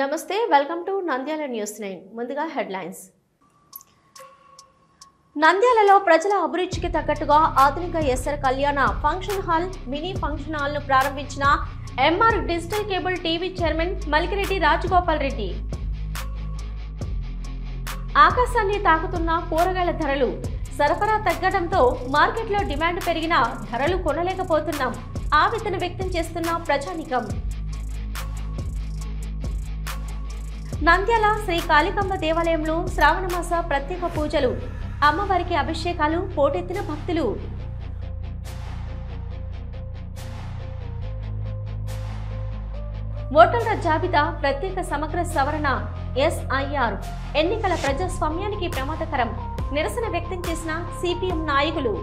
నమస్తే welcome to Nandyal news 9 ముందుగా headlines నంద్యాలలో ప్రజల అభిరుచికి తగ్గట్టుగా ఆధునిక SR Kalyana function hall mini function hall ను ప్రారంభించిన MR digital cable TV chairman Malikireddy Rajagopal Reddy ఆకాశాన్ని తాకుతున్న కూరగాయల ధరలు సరఫరా తగ్గడంతో మార్కెట్లో డిమాండ్ పెరిగినా ధరలు కొనలేకపోతున్నాం ఆవేదన వ్యక్తం చేస్తున్న ప్రజానికం నంద్యాల శ్రీ కాళికాంబ దేవాలయంలో శ్రావణమాస ప్రత్యేక పూజలు అమ్మవారికి అభిషేకాలు పోటెత్తిన భక్తులు ఓటర్ల జాబితా ప్రత్యేక సమగ్ర సవరణ ఎస్ఐఆర్ ఎన్నికల ప్రజాస్వామ్యానికి ప్రమాదకరం నిరసన వ్యక్తం చేసిన సిపిఎం నాయకులు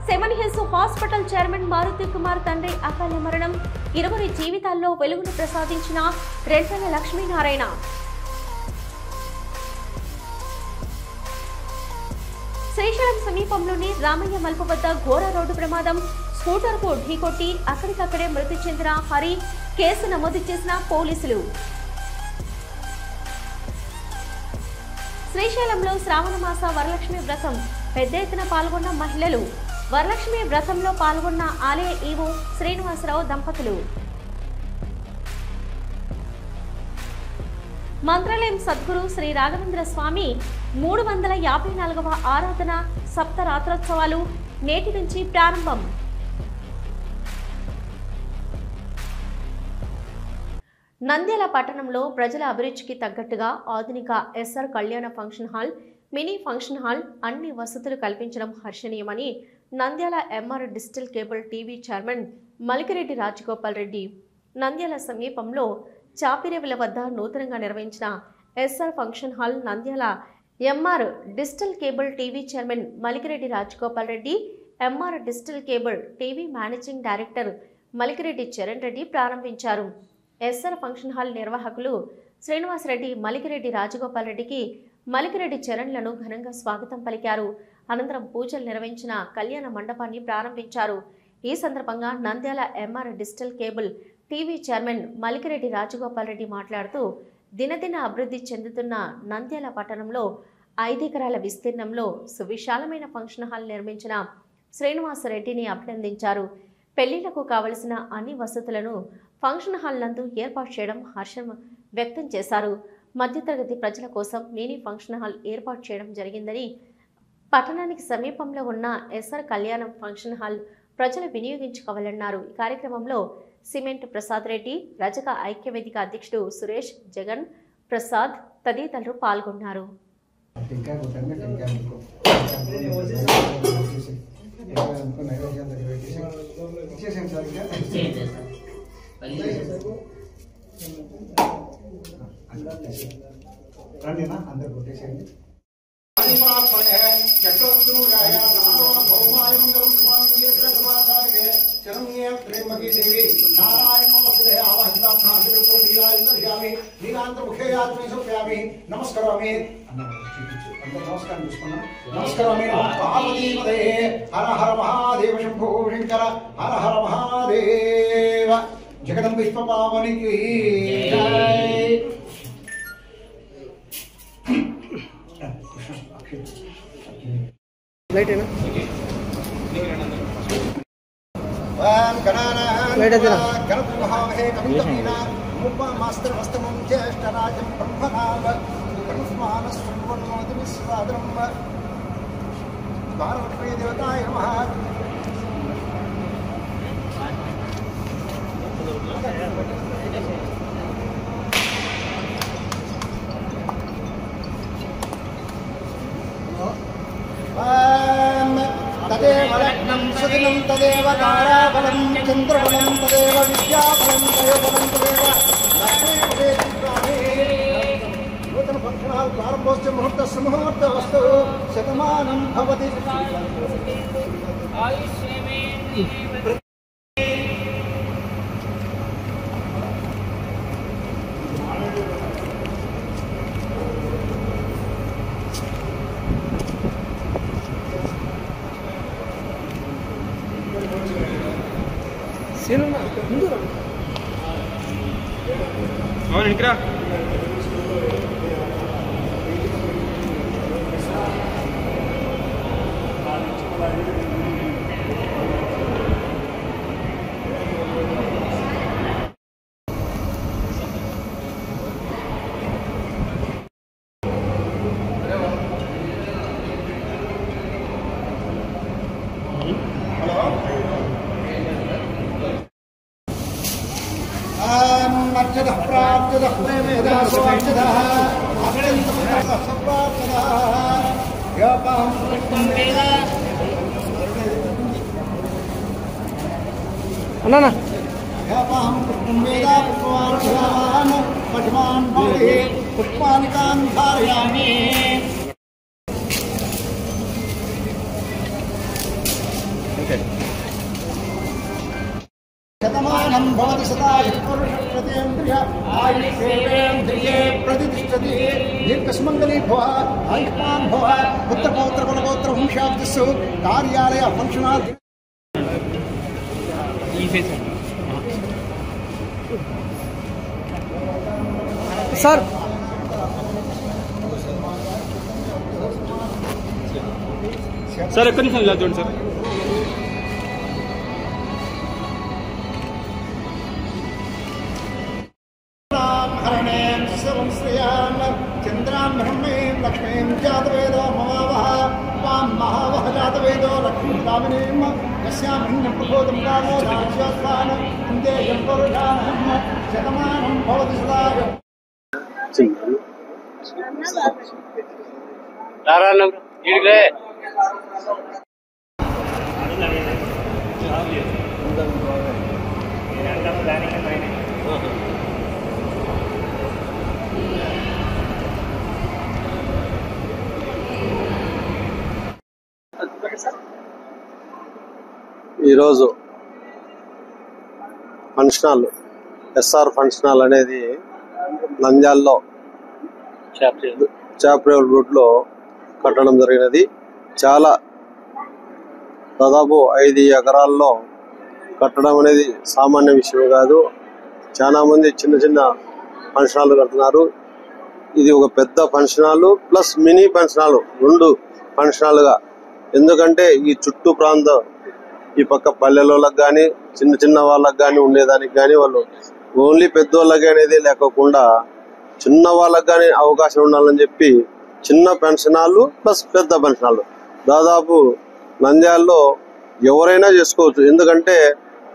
seven hills hospital chairman Maruthi Kumar తండ్రి అకాల మరణం 20 జీవితాల్లో వెలుగును ప్రసాదించిన రెంటల లక్ష్మీనారాయణ శ్రీశైలం సమీపంలోని రామయ్య మల్పు వద్ద ఘోర రోడ్డు ప్రమాదం స్కూటర్ కు ఢీకొట్టి అక్కడికక్కడే మృతి చెందిన హరి కేసు నమోదు చేసిన పోలీసులు శ్రీశైలంలో శ్రావణమాస వరలక్ష్మి వ్రతం పెద్ద ఎత్తున పాల్గొన్న మహిళలు వరలక్ష్మి వ్రతంలో పాల్గొన్న ఆలయ ఈవో శ్రీనివాసరావు దంపతులు మంత్రాలయం సద్గురు శ్రీ రాఘవేంద్ర స్వామి 354వ ఆరాధన సప్తరాత్రోత్సవాలు నేటి నుంచి ప్రారంభం నంద్యాల పట్టణంలో ప్రజల అభిరుచికి తగ్గట్టుగా ఆధునిక SR Kalyana function hall mini function hall అన్ని వసతులు కల్పించడం హర్షణీయమని Nandyal MR digital cable TV chairman Malikireddy Rajagopal Reddy Nandyal సమీపంలో చాపిరేవుల వద్ద నూతనంగా నిర్వహించిన SR function hall Nandyal MR digital cable TV chairman Malikireddy Rajagopal Reddy MR digital cable TV managing director Malikireddy Charan Reddy ప్రారంభించారు. ఎస్ఆర్ ఫంక్షన్ హాల్ నిర్వాహకులు శ్రీనివాసరెడ్డి మలికిరెడ్డి రాజగోపాల్ రెడ్డికి మలికిరెడ్డి చరణ్లను ఘనంగా స్వాగతం పలికారు. అనంతరం పూజలు నిర్వహించిన కళ్యాణ మండపాన్ని ప్రారంభించారు. ఈ సందర్భంగా Nandyala MR digital cable TV chairman Malikireddy Rajagopal Reddy మాట్లాడుతూ దినదిన అభివృద్ధి చెందుతున్న నంద్యాల పట్టణంలో 5 ఎకరాల విస్తీర్ణంలో సువిశాలమైన ఫంక్షన్ హాల్ నిర్మించిన శ్రీనివాసరెడ్డిని అభినందించారు. పెళ్లిళ్లకు కావలసిన అన్ని వసతులను ఫంక్షన్ హాల్ నందు ఏర్పాటు చేయడం హర్షం వ్యక్తం చేశారు. మధ్యతరగతి ప్రజల కోసం మినీ ఫంక్షన్ హాల్ ఏర్పాటు చేయడం జరిగిందని పట్టణానికి సమీపంలో ఉన్న ఎస్ఆర్ కళ్యాణం ఫంక్షన్ హాల్ ప్రజలు వినియోగించుకోవాలన్నారు. ఈ కార్యక్రమంలో సిమెంట్ ప్రసాద్ రెడ్డి, రజక ఐక్యవేదిక అధ్యక్షుడు సురేష్, జగన్ ప్రసాద్ తదితరులు పాల్గొన్నారు. జగదం విశ్వపావనికి జ్యేష్ఠరాజం బ్రహ్మనామ దేవతాయ నమః. తదేవ లగ్నం సుదినం తదేవ తారాబలం చంద్రబలం తదేవ విద్యాబలం దయోబలం తదేవ నూతన ఫంక్షన్ హాల్ ప్రారంభోత్సవ ముహూర్త సుముహూర్త వస్తు శతమానం భవతి. अर्चदः प्रार्चदः प्रेमेदः स्वार्चदः अत्यन्तः सप्रार्चदः व्यापां कृष्णं वेद अन्ना व्यापां कृष्णं वेद पुष्पान् पठमान् भवति पुष्पानिकान् धारयामि शतमानं भवति सदा पुरुषप्रतेन्द्रिय आयुष्येन्द्रिये प्रतिष्ठति दीर्घसुमङ्गली भव आयुष्मान् भव पुत्रपौत्र कुलगोत्र वंशाब्दिषु कार्यालय फंक्षन् हाल् सर सर एक निमिषం ఇలా చూడండి సార్ चंद्रां ब्रह्मीं लक्ष्मीं जातवेदो ममावह वां महावह जातवेदो लक्ष्मीं दामिनीं यस्यां प्रबोधं कामो दास्यास्वान् कुन्दे यं पुरुषाणं शतमानं भवति सदा ఈరోజు function hall S R function hall అనేది నంద్యాలలో చాప్రేవల్ రూట్లో కట్టడం జరిగినది. చాలా దాదాపు 5 ఎకరాల్లో కట్టడం అనేది సామాన్య విషయం కాదు. చాలా మంది చిన్న చిన్న ఫంక్షన్ హాల్ కడుతున్నారు. ఇది ఒక పెద్ద function hall plus mini function hall, 2 function హాల్గా. ఎందుకంటే ఈ చుట్టూ ప్రాంతం ఈ పక్క పల్లెలకు కానీ చిన్న చిన్న వాళ్ళకి కానీ ఉండేదానికి కానీ వాళ్ళు ఓన్లీ పెద్దోళ్ళకి అనేది లేకోకుండా చిన్న వాళ్ళకి కానీ అవకాశం ఉండాలని చెప్పి చిన్న పెన్షన్ హాల్ ప్లస్ పెద్ద పెన్షన్ హాల్ దాదాపు నంద్యాలలో ఎవరైనా చేసుకోవచ్చు. ఎందుకంటే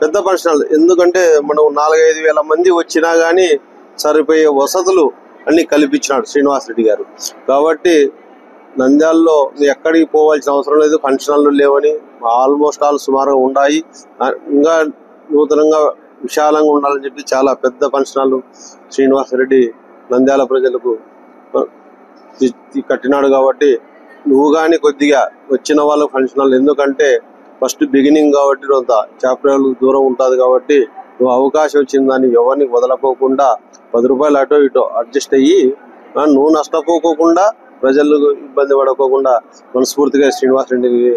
పెద్ద పెన్షన్ హాల్ ఎందుకంటే మనం 4-5 వేల మంది వచ్చినా కానీ సరిపోయే వసతులు అన్ని కల్పించినాడు శ్రీనివాస్ రెడ్డి గారు. కాబట్టి నంద్యాలలో ఎక్కడికి పోవాల్సిన అవసరం లేదు, ఫంక్షన్ హాల్ లేవని ఆల్మోస్ట్ ఆల్ సుమారుగా ఉన్నాయి. ఇంకా నూతనంగా విశాలంగా ఉండాలని చెప్పి చాలా పెద్ద ఫంక్షన్ హాల్ శ్రీనివాస్ రెడ్డి నంద్యాల ప్రజలకు కట్టినాడు. కాబట్టి నువ్వు కానీ కొద్దిగా వచ్చిన వాళ్ళకు ఫంక్షన్ హాల్, ఎందుకంటే ఫస్ట్ బిగినింగ్ కాబట్టి కొంత చాప్టర్ దూరం ఉంటుంది కాబట్టి నువ్వు అవకాశం వచ్చిన దాన్ని ఎవరిని వదలకోకుండా 10 రూపాయలు అటో ఇటో అడ్జస్ట్ అయ్యి నువ్వు నష్టపోకోకుండా ప్రజలకు ఇబ్బంది పడకోకుండా మనస్ఫూర్తిగా శ్రీనివాస్ రెడ్డికి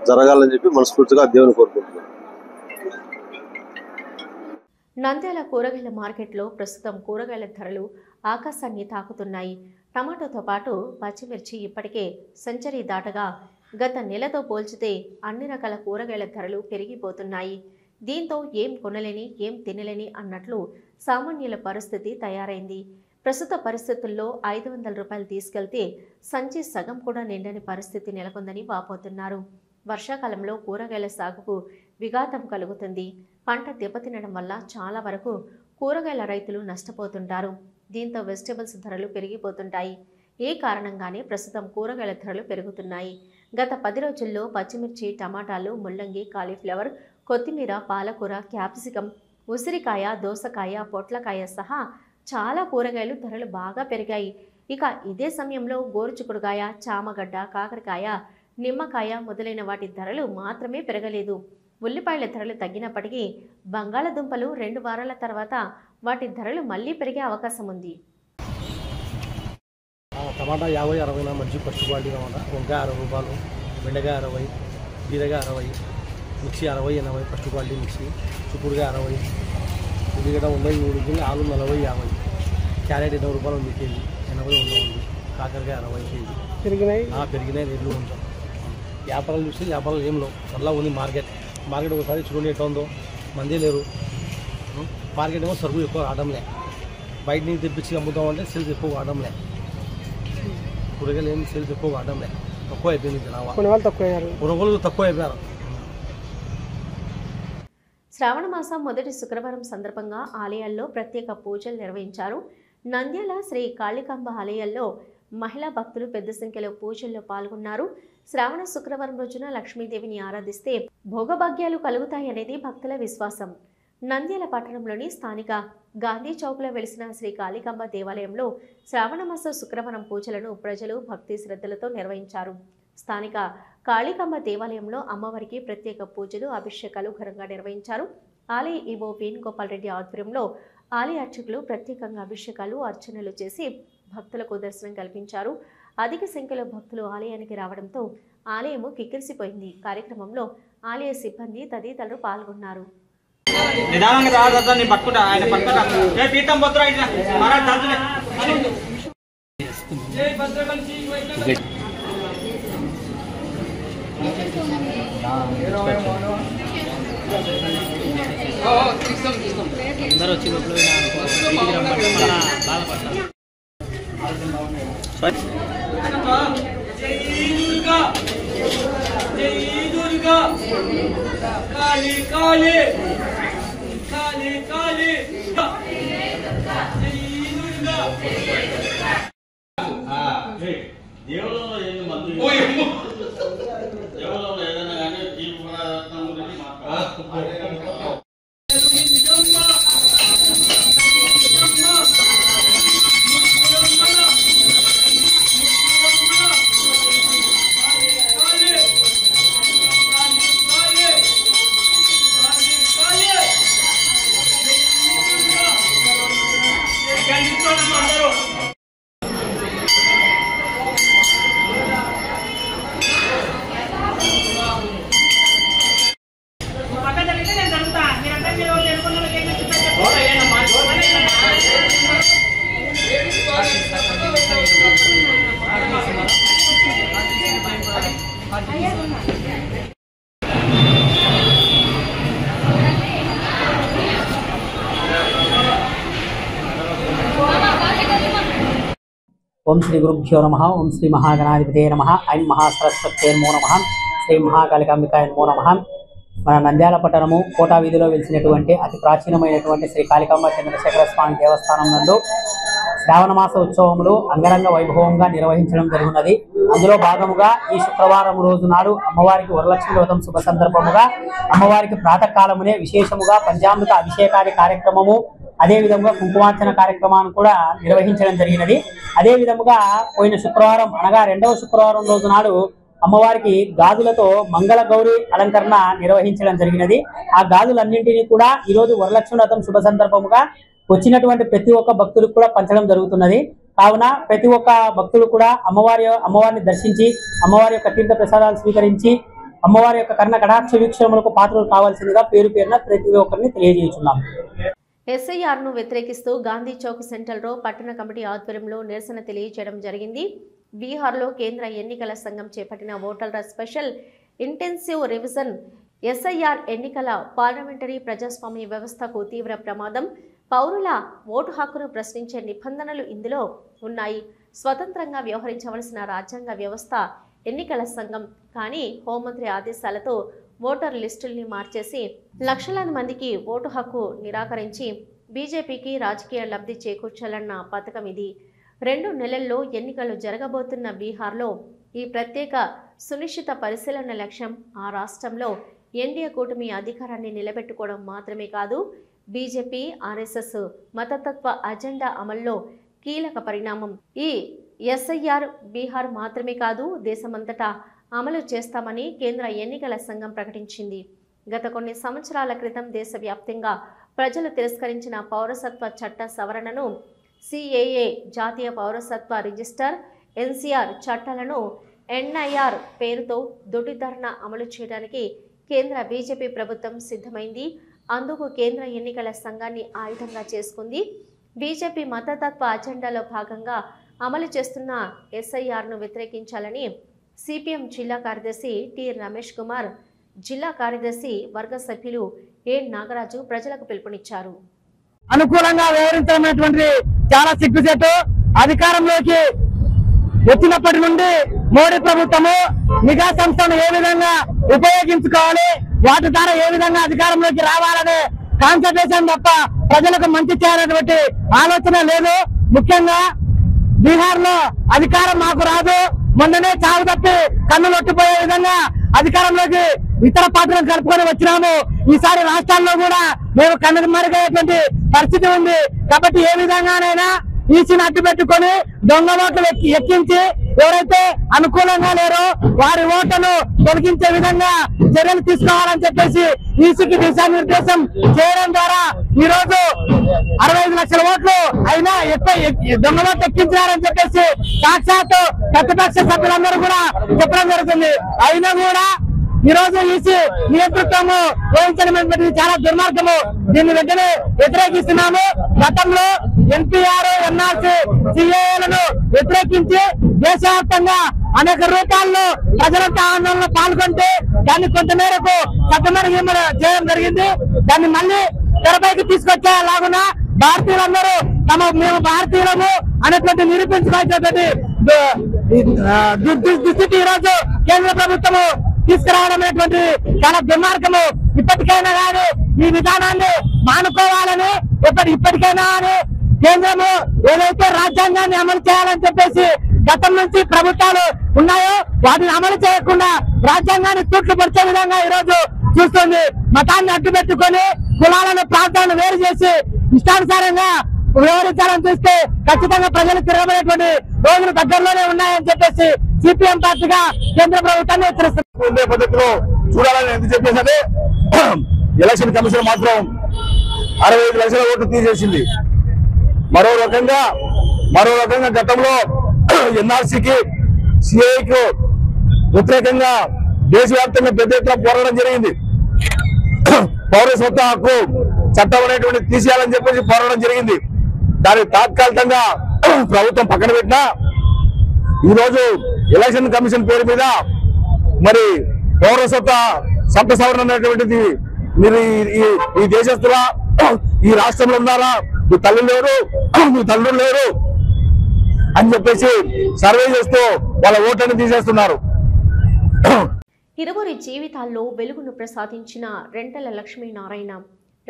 జరగాలని చెప్పి మనస్ఫూర్తిగా దేవుని కోరుకుంటున్నాను. నంద్యాల కూరగాయల మార్కెట్లో ప్రస్తుతం కూరగాయల ధరలు ఆకాశాన్ని తాకుతున్నాయి. టమాటోతో పాటు పచ్చిమిర్చి ఇప్పటికే సెంచరీ దాటగా గత నెలతో పోల్చితే అన్ని రకాల కూరగాయల ధరలు పెరిగిపోతున్నాయి. దీంతో ఏం కొనలేని ఏం తినలేని అన్నట్లు సామాన్యుల పరిస్థితి తయారైంది. ప్రస్తుత పరిస్థితుల్లో 500 రూపాయలు తీసుకెళ్తే సంచి సగం కూడా నిండని పరిస్థితి నెలకొందని వాపోతున్నారు. వర్షాకాలంలో కూరగాయల సాగుకు విఘాతం కలుగుతుంది. పంట దెబ్బతినడం వల్ల చాలా వరకు కూరగాయల రైతులు నష్టపోతుంటారు. దీంతో వెజిటేబుల్స్ ధరలు పెరిగిపోతుంటాయి. ఏ కారణంగానే ప్రస్తుతం కూరగాయల ధరలు పెరుగుతున్నాయి. గత 10 రోజుల్లో పచ్చిమిర్చి, టమాటాలు, ముల్లంగి, కాలీఫ్లవర్, కొత్తిమీర, పాలకూర, క్యాప్సికం, ఉసిరికాయ, దోసకాయ, పొట్లకాయ సహా చాలా కూరగాయలు ధరలు బాగా పెరిగాయి. ఇక ఇదే సమయంలో గోరుచిక్కుడుకాయ, చామగడ్డ, కాకరకాయ, నిమ్మకాయ మొదలైన వాటి ధరలు మాత్రమే పెరగలేదు. ఉల్లిపాయల ధరలు తగ్గినప్పటికీ బంగాళదుంపలు 2 వారాల తర్వాత వాటి ధరలు మళ్లీ పెరిగే అవకాశం ఉంది. టమాటా 50-60 మంచి ఫస్ట్ క్వాలిటీ టమాటా. వంకాయ 60 రూపాయలు, బెండకాయ 60, బీరకాయ 60, మిక్సీ 60-80 ఫస్ట్ క్వాలిటీ మిక్సీ, చుక్కుడుగా 60, ఉల్లిగడ్డ 93 కిలో, ఆలు 40-50, క్యారెట్ 20 రూపాయలు ఉంది కేజీ, 80 ఉంది, కాకరకాయ 60 కేజీ పెరిగినాయి రేట్లు కొంచెం. వ్యాపారాలు చూస్తే వ్యాపారాలు ఏం లేవు, చల్లగా ఉంది మార్కెట్. ఒకసారి చూడండి ఎట్లా ఉందో, మంది లేరు. మార్కెట్ ఏమో సరుకు ఎక్కువ రావడంలే, బయట నుంచి తెప్పించి అమ్ముతామంటే సేల్స్ ఎక్కువ కావడంలే, కూరగాయలు ఏమి సేల్స్ ఎక్కువ కావడంలే, తక్కువ అయిపోయింది జనాభా, కొనుగోలు తక్కువ అయిపోయారు. శ్రావణ మాసం మొదటి శుక్రవారం సందర్భంగా ఆలయాల్లో ప్రత్యేక పూజలు నిర్వహించారు. నంద్యాల శ్రీ కాళికాంబ ఆలయాల్లో మహిళా భక్తులు పెద్ద సంఖ్యలో పూజల్లో పాల్గొన్నారు. శ్రావణ శుక్రవారం రోజున లక్ష్మీదేవిని ఆరాధిస్తే భోగభాగ్యాలు కలుగుతాయనేది భక్తుల విశ్వాసం. నంద్యాల పట్టణంలోని స్థానిక గాంధీ చౌక్లో వెలిసిన శ్రీ కాళికాంబ దేవాలయంలో శ్రావణమాస శుక్రవారం పూజలను ప్రజలు భక్తి శ్రద్ధలతో నిర్వహించారు. స్థానిక కాళికాంబ దేవాలయంలో అమ్మవారికి ప్రత్యేక పూజలు, అభిషేకాలు ఘనంగా నిర్వహించారు. ఆలయ ఈవో వేణుగోపాల్ రెడ్డి ఆధ్వర్యంలో ఆలయ అర్చకులు ప్రత్యేకంగా అభిషేకాలు, అర్చనలు చేసి భక్తులకు దర్శనం కల్పించారు. అధిక సంఖ్యలో భక్తులు ఆలయానికి రావడంతో ఆలయము కిక్కిరిసిపోయింది. కార్యక్రమంలో ఆలయ సిబ్బంది తదితరులు పాల్గొన్నారు. అందరూ వచ్చి బాధపడతారు. దేవుళ్ళలో ఏమి మందు దేవుళ్ళలో ఏదైనా కానీ జీవ పునరాత్మ గురించి మాట్లాడాలి. ఓం శ్రీ గురుభ్యో నమః. ఓం శ్రీ మహాగణాధిపతే నమః. ఐం మహాసరస్వత్యే నమో నమః. శ్రీ మహాకాళికాంబికాయ నమో నమః. మన నంద్యాల పట్టణము కోటా వీధిలో వెలిసినటువంటి అతి ప్రాచీనమైనటువంటి శ్రీ కాళికాంబ చంద్రశేఖర స్వామి దేవస్థానం నందు శ్రావణ మాస ఉత్సవములు అంగరంగ వైభవంగా నిర్వహించడం జరుగుతున్నది. అందులో భాగముగా ఈ శుక్రవారం రోజు నాడు అమ్మవారికి వరలక్ష్మి వ్రతం శుభ సందర్భముగా అమ్మవారికి ప్రాతకాలమునే విశేషముగా పంచామృత అభిషేకాది కార్యక్రమము, అదేవిధంగా కుంకుమార్చన కార్యక్రమాన్ని కూడా నిర్వహించడం జరిగినది. అదేవిధముగా పోయిన శుక్రవారం అనగా 2వ శుక్రవారం రోజు నాడు అమ్మవారికి గాజులతో మంగళ గౌరి అలంకరణ నిర్వహించడం జరిగినది. ఆ గాజులన్నింటినీ కూడా ఈరోజు వరలక్ష్మి వ్రతం శుభ సందర్భముగా వచ్చినటువంటి ప్రతి ఒక్క భక్తులకు కూడా పంచడం జరుగుతున్నది. కావున ప్రతి ఒక్క భక్తులు కూడా అమ్మవారిని దర్శించి అమ్మవారి యొక్క తీర్థ ప్రసాదాలు స్వీకరించి అమ్మవారి యొక్క కర్ణ కటాక్ష వీక్షణములకు పాత్రలు కావాల్సిందిగా పేరు పేరున ప్రతి ఒక్కరిని తెలియజేస్తున్నాం. ఎస్ఐఆర్ను వ్యతిరేకిస్తూ గాంధీ చౌక్ సెంటర్లో పట్టణ కమిటీ ఆధ్వర్యంలో నిరసన తెలియజేయడం జరిగింది. బీహార్లో కేంద్ర ఎన్నికల సంఘం చేపట్టిన ఓటర్ల స్పెషల్ ఇంటెన్సివ్ రివిజన్ ఎస్ఐఆర్ ఎన్నికల పార్లమెంటరీ ప్రజాస్వామ్య వ్యవస్థకు తీవ్ర ప్రమాదం. పౌరుల ఓటు హక్కును ప్రశ్నించే నిబంధనలు ఇందులో ఉన్నాయి. స్వతంత్రంగా వ్యవహరించవలసిన రాజ్యాంగ వ్యవస్థ ఎన్నికల సంఘం. కానీ హోంమంత్రి ఆదేశాలతో ఓటర్ లిస్టుల్ని మార్చేసి లక్షలాది మందికి ఓటు హక్కు నిరాకరించి బీజేపీకి రాజకీయ లబ్ధి చేకూర్చాలన్న పథకం ఇది. 2 నెలల్లో ఎన్నికలు జరగబోతున్న బీహార్లో ఈ ప్రత్యేక సునిశ్చిత పరిశీలన లక్ష్యం ఆ రాష్ట్రంలో ఎన్డీఏ కూటమి అధికారాన్ని నిలబెట్టుకోవడం మాత్రమే కాదు, బీజేపీ ఆర్ఎస్ఎస్ మతతత్వ అజెండా అమల్లో కీలక పరిణామం. ఈ ఎస్ఐఆర్ బీహార్ మాత్రమే కాదు, దేశమంతటా అమలు చేస్తామని కేంద్ర ఎన్నికల సంఘం ప్రకటించింది. గత కొన్ని సంవత్సరాల క్రితం దేశవ్యాప్తంగా ప్రజలు తిరస్కరించిన పౌరసత్వ చట్ట సవరణను, సిఏఏ జాతీయ పౌరసత్వ రిజిస్టర్, ఎన్సీఆర్ చట్టాలను ఎన్ఐఆర్ పేరుతో దొడ్డిదారిన అమలు చేయడానికి కేంద్ర బీజేపీ ప్రభుత్వం సిద్ధమైంది. అందుకు కేంద్ర ఎన్నికల సంఘాన్ని ఆయుధంగా చేసుకుంది. బీజేపీ మతతత్వ అజెండాలో భాగంగా అమలు చేస్తున్న ఎస్ఐఆర్ను వ్యతిరేకించాలని సిపిఎం జిల్లా కార్యదర్శి టి రమేష్ కుమార్, జిల్లా కార్యదర్శి వర్గ సభ్యులు ఏ నాగరాజు ప్రజలకు పిలుపునిచ్చారు. అనుకూలంగా వ్యవహరించినటువంటి చాలా సిగ్గుచేటు. అధికారంలోకి వచ్చినప్పటి నుండి మోడీ ప్రభుత్వము నిఘా సంస్థను ఏ విధంగా ఉపయోగించుకోవాలి, వాటి ద్వారా ఏ విధంగా అధికారంలోకి రావాలనే కాన్సన్ట్రేషన్ తప్ప ప్రజలకు మంచి చేయాలనేటువంటి ఆలోచన లేదు. ముఖ్యంగా బీహార్ లో అధికారం మాకు రాదు, మొన్ననే చావు తప్పి కన్నులొట్టిపోయే విధంగా అధికారంలోకి ఇతర పార్టీలను కలుపుకొని వచ్చినాము. ఈసారి రాష్ట్రాల్లో కూడా మేము కనుమరుగయ్యేటువంటి పరిస్థితి ఉంది. కాబట్టి ఏ విధంగానైనా ఈసీని అడ్డు పెట్టుకొని దొంగ ఓట్లు ఎక్కించి ఎవరైతే అనుకూలంగా లేరో వారి ఓట్లను తొలగించే విధంగా చర్యలు తీసుకోవాలని చెప్పేసి ఈసీకి దిశానిర్దేశం చేయడం ద్వారా ఈ రోజు 65 లక్షల ఓట్లు అయినా దొంగ ఓట్లు ఎక్కించారని చెప్పేసి సాక్షాత్తు ప్రతిపక్ష సభ్యులందరూ కూడా చెప్పడం జరుగుతుంది. అయినా కూడా ఈ రోజు ఈసీ నియంతృత్వము వహించడం చాలా దుర్మార్గము. దీన్ని వెంటనే వ్యతిరేకిస్తున్నాము. గతంలో ఎన్పీఆర్, ఎన్ఆర్సీ, సిఏలను వ్యతిరేకించి దేశవ్యాప్తంగా అనేక రూపాల్లో ప్రజలంతా ఆందోళనలో పాల్గొంటే దాన్ని కొంతమేరకు చట్టమరిగిమ చేయడం జరిగింది. దాన్ని మళ్ళీ తెరపైకి తీసుకొచ్చేలాగున భారతీయులందరూ మేము భారతీయులము అనేటువంటి నిరూపించుకోవాల్సినటువంటి దుస్థితి ఈ రోజు కేంద్ర ప్రభుత్వము తీసుకురావడం అనేటువంటి చాలా దుర్మార్గము. ఇప్పటికైనా కానీ ఈ విధానాన్ని మానుకోవాలని ఇప్పటికైనా కానీ కేంద్రము ఏదైతే రాజ్యాంగాన్ని అమలు చేయాలని చెప్పేసి గతం నుంచి ప్రభుత్వాలు ఉన్నాయో వాటిని అమలు చేయకుండా రాజ్యాంగాన్ని తూట్లు పరిచే విధంగా ఈ రోజు చూస్తుంది. మతాన్ని అడ్డు పెట్టుకొని కులాలను, ప్రాంతాలను వేరు చేసి ఇష్టానుసారంగా వ్యవహరించాలని చూస్తే ఖచ్చితంగా ప్రజలు తిరగబడేటువంటి రోజులు దగ్గరలోనే ఉన్నాయని చెప్పేసి సిపిఎం పార్టీగా కేంద్ర ప్రభుత్వాన్ని హెచ్చరిస్తుంది. పద్ధతిలో చూడాలని ఎందుకు చెప్పేసి ఎలక్షన్ కమిషన్ మాత్రం 65 లక్షల ఓట్లు తీసేసింది. మరో రకంగా గతంలో ఎన్ఆర్సీకి, సిఐకు వ్యతిరేకంగా దేశవ్యాప్తంగా పెద్ద ఎత్తున పోరాటం జరిగింది. పౌరసత్వ హక్కు చట్టం అనేటువంటి తీసేయాలని చెప్పేసి పోరాటం జరిగింది. దాన్ని తాత్కాలికంగా ప్రభుత్వం పక్కన పెట్టినా ఈరోజు ఎలక్షన్ కమిషన్ పేరు మీద మరి పౌరసత్వ సంత సవరణ అనేటువంటిది మీరు ఈ దేశస్తుల ఈ రాష్ట్రంలో ఉన్నారా, మీ తల్లి లేరు, మీ తండ్రులు లేరు అని చెప్పేసి సర్వే చేస్తూ వాళ్ళ ఓట్లను తీసేస్తున్నారు. ఇరువురి జీవితాల్లో వెలుగును ప్రసాదించిన రెంటల లక్ష్మీనారాయణ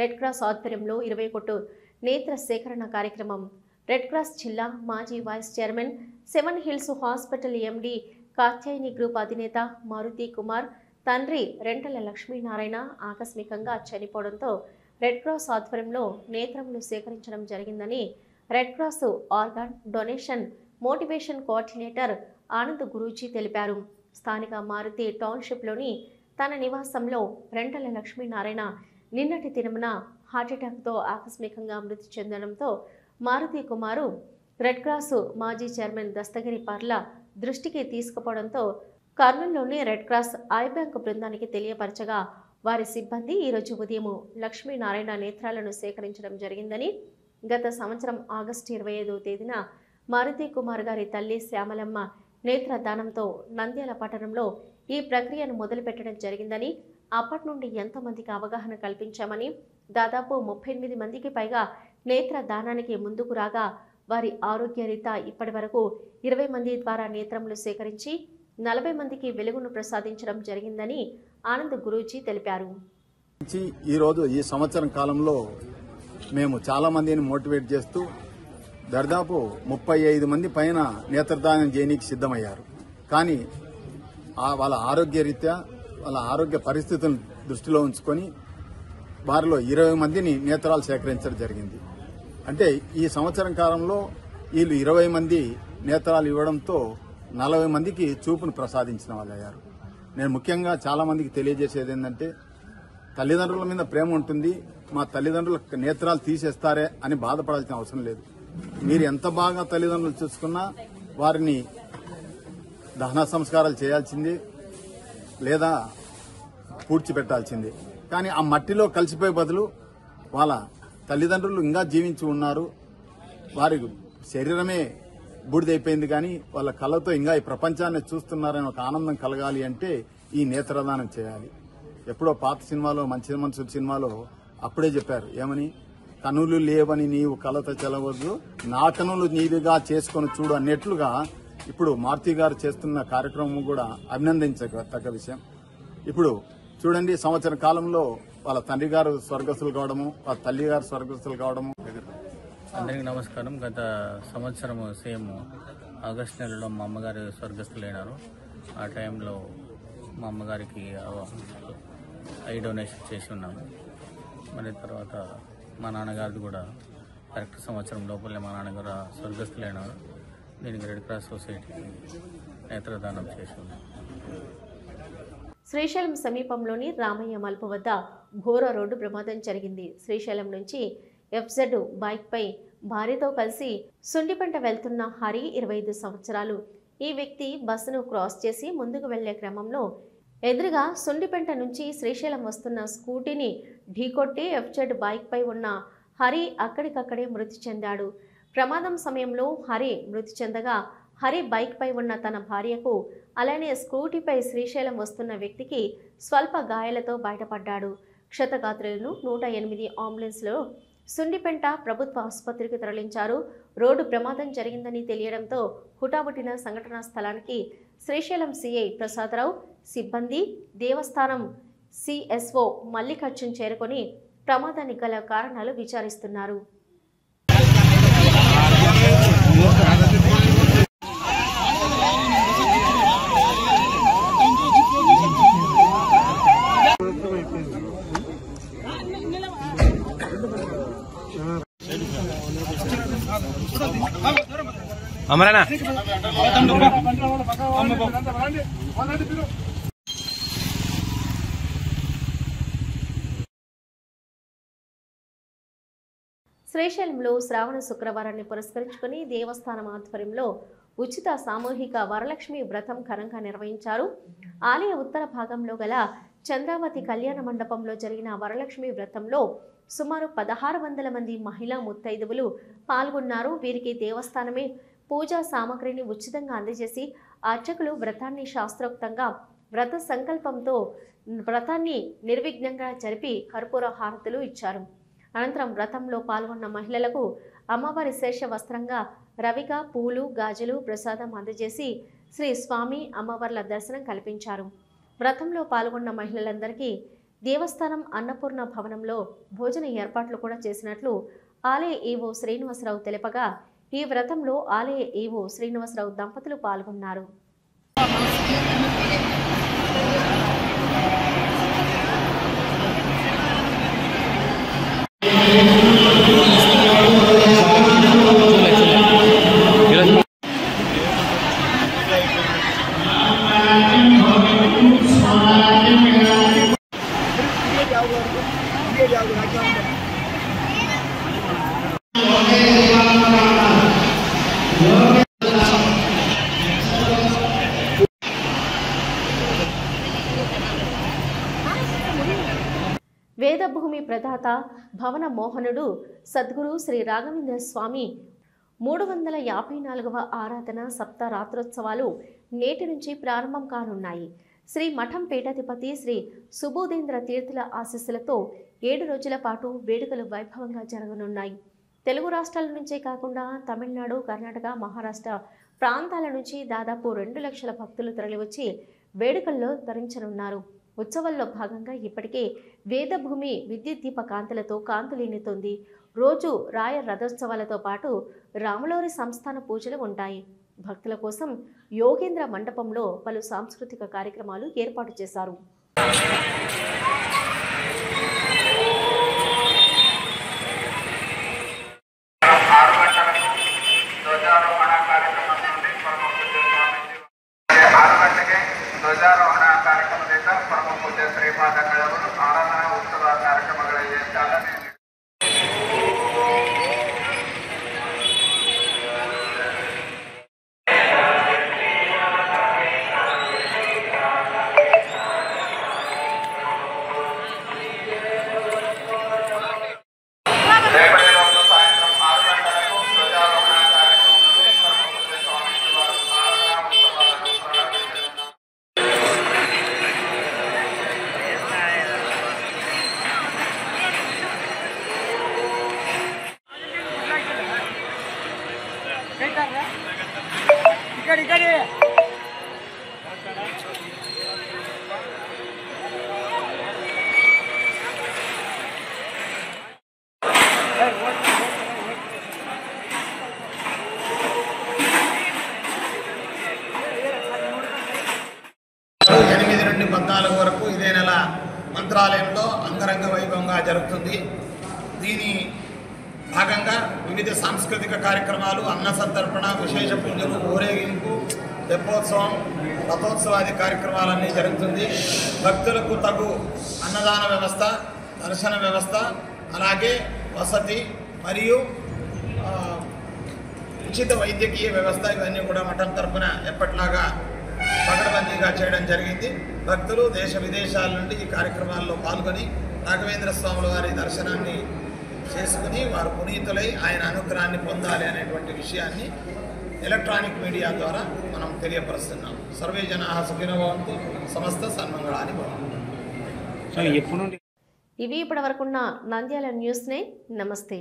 రెడ్ క్రాస్ ఆధ్వర్యంలో 20 కోట్ల నేత్ర సేకరణ కార్యక్రమం. రెడ్ క్రాస్ జిల్లా మాజీ vice chairman, 7 hills hospital M D, Katyayani group అధినేత మారుతి కుమార్ తండ్రి రెంటల లక్ష్మీనారాయణ ఆకస్మికంగా చనిపోవడంతో రెడ్ క్రాస్ ఆధ్వర్యంలో నేత్రములు సేకరించడం జరిగిందని red cross organ donation motivation coordinator Anand Guruji తెలిపారు. స్థానిక మారుతి టౌన్షిప్లోని తన నివాసంలో రెంటల లక్ష్మీనారాయణ నిన్నటి దినమున హార్ట్అటాక్తో ఆకస్మికంగా మృతి చెందడంతో మారుతి కుమారు రెడ్ క్రాస్ మాజీ చైర్మన్ దస్తగిరి పర్ల దృష్టికి తీసుకుపోవడంతో కర్నూలులోని రెడ్ క్రాస్ ఐ బ్యాంక్ బృందానికి తెలియపరచగా వారి సిబ్బంది ఈరోజు ఉదయం లక్ష్మీనారాయణ నేత్రాలను సేకరించడం జరిగిందని, గత సంవత్సరం ఆగస్టు 25వ తేదీన మారుతి కుమార్ గారి తల్లి శ్యామలమ్మ నేత్రదానంతో నంద్యాల పట్టణంలో ఈ ప్రక్రియను మొదలుపెట్టడం జరిగిందని, అప్పటి నుండి ఎంతమందికి అవగాహన కల్పించామని, దాదాపు 38 మందికి పైగా నేత్రదానానికి ముందుకు రాగా వారి ఆరోగ్యరీత్యా ఇప్పటి వరకు 20 మంది ద్వారా నేత్రములు సేకరించి 40 మందికి వెలుగును ప్రసాదించడం జరిగిందని ఆనంద్ గురూజీ తెలిపారు. ఈరోజు ఈ సంవత్సరం కాలంలో మేము చాలా మందిని మోటివేట్ చేస్తూ దాదాపు 35 మంది పైన నేత్రదానం చేయడానికి సిద్ధమయ్యారు. కానీ వాళ్ళ ఆరోగ్యరీత్యా వాళ్ళ ఆరోగ్య పరిస్థితులను దృష్టిలో ఉంచుకొని వారిలో 20 మందిని నేత్రాలు సేకరించడం జరిగింది. అంటే ఈ సంవత్సరం కాలంలో వీళ్ళు 20 మంది నేత్రాలు ఇవ్వడంతో 40 మందికి చూపును ప్రసాదించిన వాళ్ళు అయ్యారు. నేను ముఖ్యంగా చాలా మందికి తెలియజేసేది ఏంటంటే, తల్లిదండ్రుల మీద ప్రేమ ఉంటుంది, మా తల్లిదండ్రుల నేత్రాలు తీసేస్తారే అని బాధపడాల్సిన అవసరం లేదు. మీరు ఎంత బాగా తల్లిదండ్రులు చూసుకున్నా వారిని దహన సంస్కారాలు చేయాల్సింది, లేదా పూడ్చిపెట్టాల్సిందే. కానీ ఆ మట్టిలో కలిసిపోయే బదులు వాళ్ళ తల్లిదండ్రులు ఇంకా జీవించి ఉన్నారు, వారి శరీరమే బూడిదైపోయింది, కానీ వాళ్ళ కళ్ళతో ఇంకా ఈ ప్రపంచాన్ని చూస్తున్నారని ఒక ఆనందం కలగాలి అంటే ఈ నేత్రదానం చేయాలి. ఎప్పుడో పాత సినిమాలో మంచి మనుషుల సినిమాలో అప్పుడే చెప్పారు, ఏమని, కనులు లేవని నీవు కలత చెలవద్దు, నా కనులు నీవిగా చేసుకొని చూడు అన్నట్లుగా ఇప్పుడు మారుతి గారు చేస్తున్న కార్యక్రమం కూడా అభినందించదగ్గ విషయం. ఇప్పుడు చూడండి, సంవత్సర కాలంలో వాళ్ళ తండ్రి గారు స్వర్గస్థులు కావడము, వాళ్ళ తల్లి గారు స్వర్గస్థులు కావడము. అందరికీ నమస్కారం. గత సంవత్సరం సేమ్ ఆగస్టు నెలలో మా అమ్మగారు స్వర్గస్థులైనారు. ఆ టైంలో మా అమ్మగారికి ఐ డొనేషన్ చేసి ఉన్నాము. మరి తర్వాత మా నాన్నగారిది కూడా కరెక్ట్ సంవత్సరం లోపలే మా నాన్నగారు స్వర్గస్థులైనారు. దీనికి రెడ్ క్రాస్ సొసైటీకి నేత్రదానం చేసి ఉన్నాం. శ్రీశైలం సమీపంలోని రామయ్య మలుపు వద్ద ఘోర రోడ్డు ప్రమాదం జరిగింది. శ్రీశైలం నుంచి ఎఫ్జెడ్ బైక్పై భార్యతో కలిసి సుండిపంట వెళ్తున్న హరి 25 సంవత్సరాలు. ఈ వ్యక్తి బస్సును క్రాస్ చేసి ముందుకు వెళ్లే క్రమంలో ఎదురుగా సుండిపంట నుంచి శ్రీశైలం వస్తున్న స్కూటీని ఢీకొట్టి ఎఫ్జెడ్ బైక్పై ఉన్న హరి అక్కడికక్కడే మృతి చెందాడు. ప్రమాదం సమయంలో హరి మృతి చెందగా హరి బైక్పై ఉన్న తన భార్యకు, అలానే స్కూటీపై శ్రీశైలం వస్తున్న వ్యక్తికి స్వల్ప గాయాలతో బయటపడ్డాడు. క్షతగాత్రులను 108 అంబులెన్స్లో సుండిపెంట ప్రభుత్వ ఆసుపత్రికి తరలించారు. రోడ్డు ప్రమాదం జరిగిందని తెలియడంతో హుటాహుటిన సంఘటనా స్థలానికి శ్రీశైలం సిఐ ప్రసాదరావు, సిబ్బంది, దేవస్థానం సిఎస్ఓ మల్లికార్జున్ చేరుకొని ప్రమాదానికి గల కారణాలు విచారిస్తున్నారు. అమరనా శ్రీశైలంలో శ్రావణ శుక్రవారాన్ని పురస్కరించుకుని దేవస్థానం ఆధ్వర్యంలో ఉచిత సామూహిక వరలక్ష్మి వ్రతం ఘనంగా నిర్వహించారు. ఆలయ ఉత్తర భాగంలో గల చంద్రావతి కళ్యాణ మండపంలో జరిగిన వరలక్ష్మి వ్రతంలో సుమారు 1600 మంది మహిళా ముత్తైదువులు పాల్గొన్నారు. వీరికి దేవస్థానమే పూజా సామగ్రిని ఉచితంగా అందజేసి అర్చకులు వ్రతాన్ని శాస్త్రోక్తంగా వ్రత సంకల్పంతో వ్రతాన్ని నిర్విఘ్నంగా జరిపి కర్పూర హారతులు ఇచ్చారు. అనంతరం వ్రతంలో పాల్గొన్న మహిళలకు అమ్మవారి శేష వస్త్రంగా రవిక, పూలు, గాజులు, ప్రసాదం అందజేసి శ్రీ స్వామి అమ్మవార్ల దర్శనం కల్పించారు. వ్రతంలో పాల్గొన్న మహిళలందరికీ దేవస్థానం అన్నపూర్ణ భవనంలో భోజన ఏర్పాట్లు కూడా చేసినట్లు ఆలయ ఈవో శ్రీనివాసరావు తెలుపగా, ఈ వ్రతంలో ఆలయ ఈవో శ్రీనివాసరావు దంపతులు పాల్గొన్నారు. వేదభూమి ప్రదాత భవన మోహనుడు సద్గురు శ్రీ రాఘవేంద్ర స్వామి 354వ ఆరాధన సప్త రాత్రోత్సవాలు నేటి నుంచి ప్రారంభం కానున్నాయి. శ్రీ మఠం పీఠాధిపతి శ్రీ సుబోధేంద్ర తీర్థుల ఆశీస్సులతో 7 రోజుల పాటు వేడుకలు వైభవంగా జరగనున్నాయి. తెలుగు రాష్ట్రాల నుంచే కాకుండా తమిళనాడు, కర్ణాటక, మహారాష్ట్ర ప్రాంతాల నుంచి దాదాపు 2 లక్షల భక్తులు తరలివచ్చి వేడుకల్లో తరించనున్నారు. ఉత్సవాల్లో భాగంగా ఇప్పటికే వేదభూమి విద్యుత్ దీప కాంతులతో కాంతులీనుతోంది. రోజు రాయ రథోత్సవాలతో పాటు రాములవారి సంస్థాన పూజలు ఉంటాయి. భక్తుల కోసం యోగేంద్ర మండపంలో పలు సాంస్కృతిక కార్యక్రమాలు ఏర్పాటు చేశారు. ఎనిమిది నుండి 14 వరకు ఇదే నెల మంత్రాలయంలో అంగరంగ వైభవంగా జరుగుతుంది. దీని భాగంగా వివిధ సాంస్కృతిక కార్యక్రమాలు, అన్న సంతర్పణ, విశేష పూజలు, ఊరేగింపు, తెప్పోత్సవం, రథోత్సవాది కార్యక్రమాలన్నీ జరుగుతుంది. భక్తులకు తగు అన్నదాన వ్యవస్థ, దర్శన వ్యవస్థ, అలాగే వసతి మరియు ఉచిత వైద్యకీయ వ్యవస్థ ఇవన్నీ కూడా మఠం తరఫున ఎప్పట్లాగా పకడ్బందీగా చేయడం జరిగింది. భక్తులు దేశ విదేశాల నుండి ఈ కార్యక్రమాల్లో పాల్గొని రాఘవేంద్ర స్వాముల వారి దర్శనాన్ని చేసుకుని వారు పునీతులై ఆయన అనుగ్రహాన్ని పొందాలి అనేటువంటి విషయాన్ని ఎలక్ట్రానిక్ మీడియా ద్వారా మనం తెలియపరుస్తున్నాం. సర్వే జనాః సుఖినో భవంతు, సమస్త సన్మంగళాని భవంతు. ఇవి ఇప్పటివరకున్న నంద్యాల న్యూస్ నే. నమస్తే.